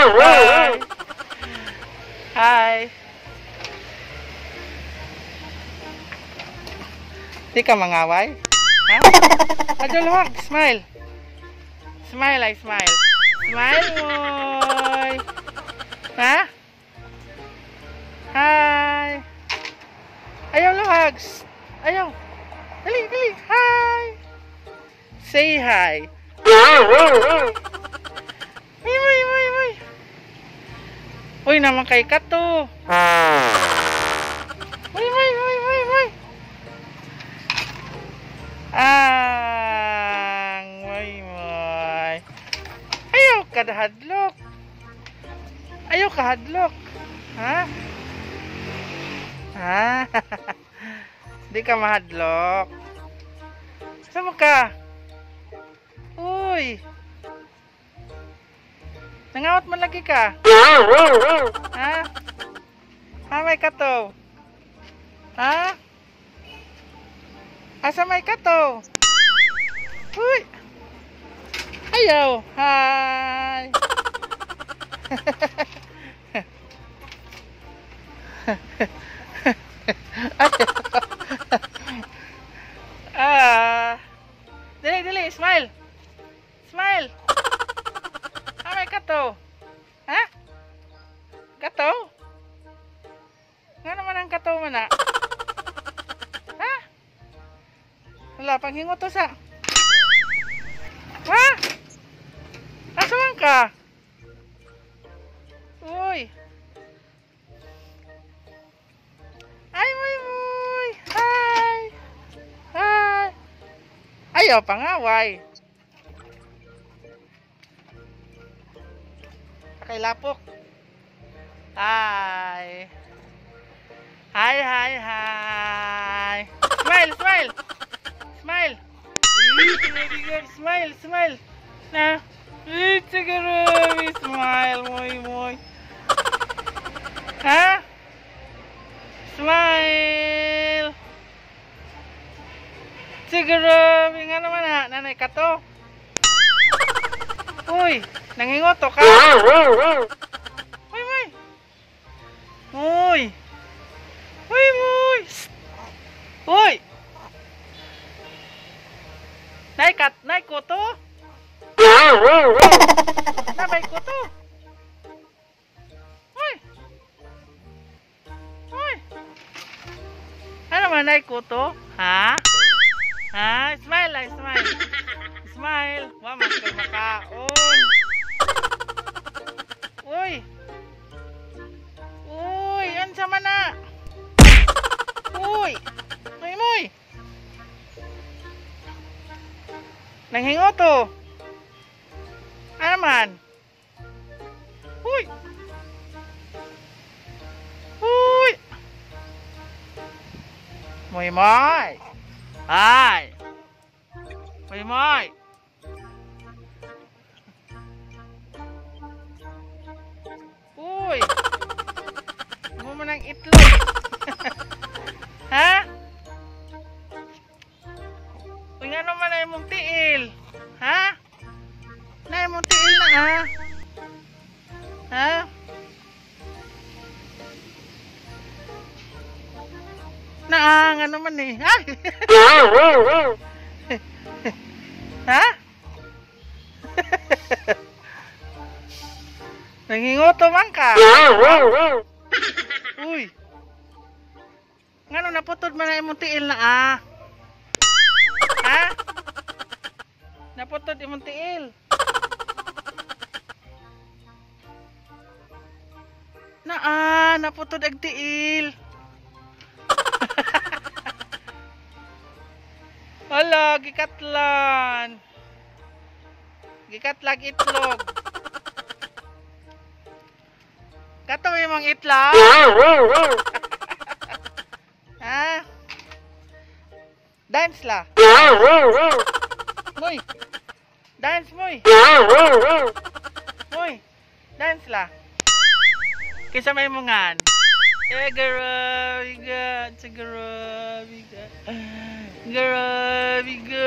Hi. Hi. Di ka mangaway? Ha? Adyo luwag, smile. Smile ay smile. Smile moy. Ha? Hi. Ayaw luwag. Ayaw. Dali, dali. Hi. Say hi. Uy. Uy naman kay Kato. Uy. Moy. Ayaw ka hadlok. Ayaw ka hadlok. Ha? Ha? Di ka mahadlok. Saan mo ka? Uy. Nangawat man lagi ka? Ha? Ha, may Kato? Ha? Asa may Kato? Uy! Ayaw! Hi! Dili, smile! Smile! Ah, may Kato? Ha? Kato? Nga naman ang Kato mo na? Ha? Wala, panghingot to sa. Ha? Asaman ka? Uy. Ay, muy. Hi. Hi. Ayaw pangaway. Kay lapok. Hi. Hi. Smile. Very good. Smile. Na. Siguro. Smile, moy. Ha? Smile. Siguro. Nga naman ha. Nanay Kato. Uy. Nangingoto ka. Uy. Uy. Nay Kuto? Nabay Kuto? Uy. Ano man Nay Kuto? Ha? Smile. Smile. Wa man kay makaon. Uy. Ansa man na? Uy. Moy. Nanghingoto. Ano man? Uy. Moy. Hi. Moy. Uy. Mo man ang itlog. Ha? Uy, nga naman na imong tiil. Ha? Na imong tiil na, ha? Ha? Nga naman eh. Ay! Ha? Nangingoto man ka. Uy. Ngano naputod man na imong tiil na, Ha? Naputod imong tiil. Naputod ag tiil. Hala, gikatlan. Gikatlag itlog. Kato imong itlog? Ha? Dance la. Moy. Dance moy. Moy. Dance la. Kisa may mungan. Grabe ka.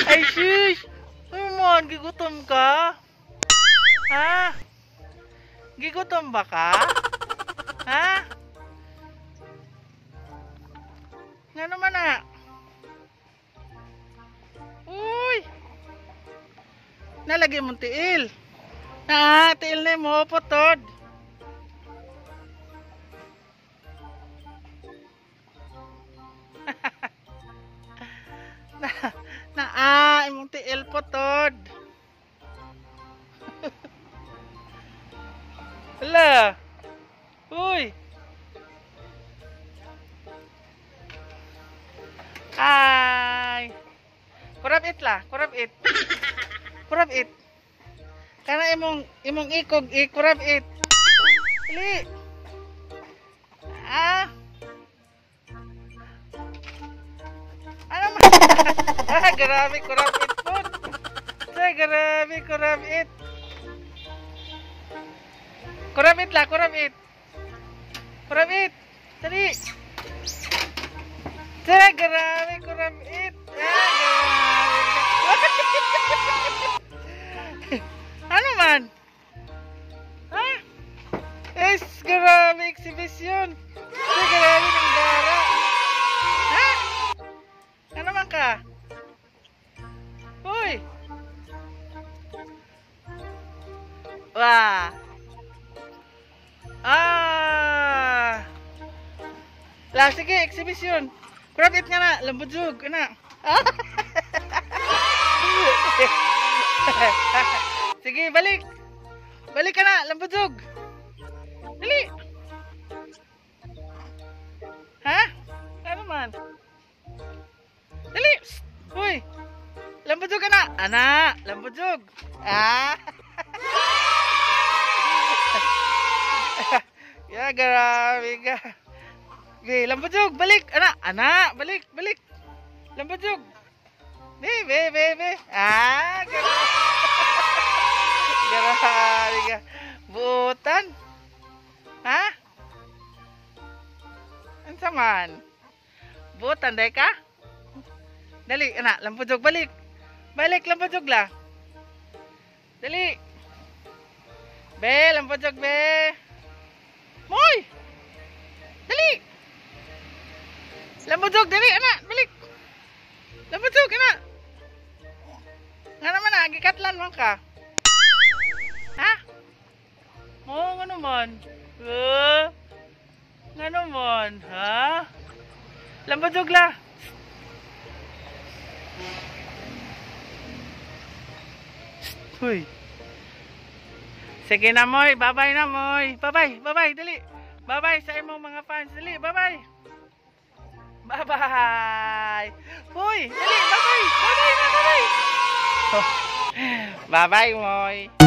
Ay, shush. Ay, man, gigutom ka? Ha? Gigutom ba ka? Ha? Nga naman na. Uy! Nalagay mong tiil. Tiil na mo, potod. Imong tiil, potod. Hala. Uy. Ay. Kurab it la, kurab it. Kurab it. Kana imong ikog kurab it. Dili. Ano man? Grabe kurab it po. Grabe kurab it. Kurab it la, kurab it. Kurab it. Dali. Grabe kurab it. Ano man? Ha? Grabe exhibition. Grabe ng gara. Ha? Ano man ka? Uy. Wah. Lah, sige, exhibition. Grab it nga na, lambujug, na. Sige, balik. Balik ka na, lambujug. Dali. Ha? Ano man? Dali. Uy. Lambujug ka na. Ana, lambujug. Ya, grabe ka. Be, lambujug, balik. Ana, balik, balik. Lambujug. Be. Grabe. Grabe ka. Buutan. Ha? Ano man? Buutan, day ka? Dali, lambujug, balik. Balik, lambujug la. Dali. Be, lambujug, be. Moy! Dali! Lambujug, dali, balik. Lambujug, Nga naman gikatlan man ka. Ha? Nga naman. Nga naman, ha? Lambujug la. Uy. Sige na, Moy. Bye-bye na, Moy. Bye-bye. Bye-bye. Dali. Bye-bye sa imong mga fans. Dali. Bye-bye. Bye-bye. Uy. Dali. Bye-bye. Bye-bye na. Dali. Bye-bye, Moy.